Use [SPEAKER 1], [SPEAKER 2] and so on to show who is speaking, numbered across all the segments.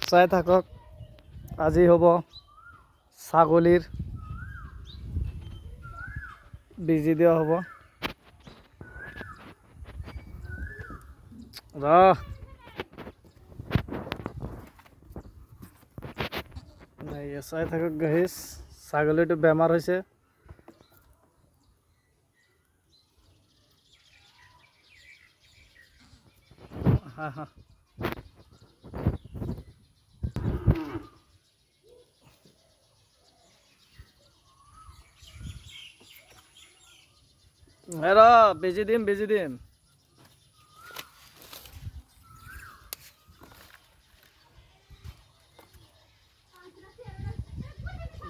[SPEAKER 1] চাই থাকক। আজি হ'ব ছাগলীৰ বেজি দিয়া হ'ব। চাই থাকক গাইছ, ছাগলীটো বেমাৰ হৈছে। হা হা বেজি দিম।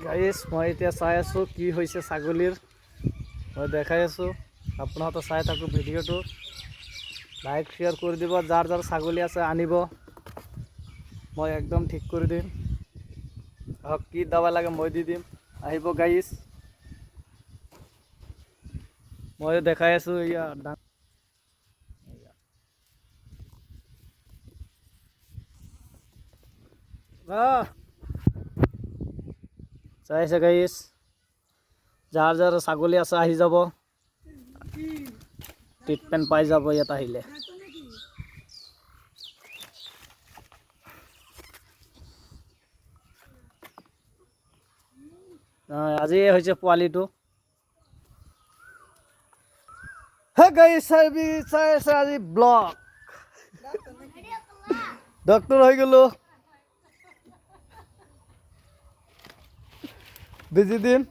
[SPEAKER 1] গাইছ, মই এতিয়া চাই আছোঁ কি হৈছে ছাগলীৰ। মই দেখাই আছোঁ, আপোনালোকে চাই থাকক ভিডিঅ'টো। লাইক শ্বেয়াৰ কৰি দিব। যাৰ ছাগলী আছে আনিব, মই একদম ঠিক কৰি দিম। কি দাবা লাগে মই দি দিম, আহিব গাইছ। মই দেখাই আছোঁ চাইছে গাইছ, যাৰ ছাগলী আছে আহি যাব, ট্ৰিটমেণ্ট পাই যাব ইয়াত আহিলে। আজি হৈছে পোৱালিটো। হে গাইছ, চাই আছে আজি ব্লগ। ডক্টৰ হৈ গ'লো, বেজি দিম।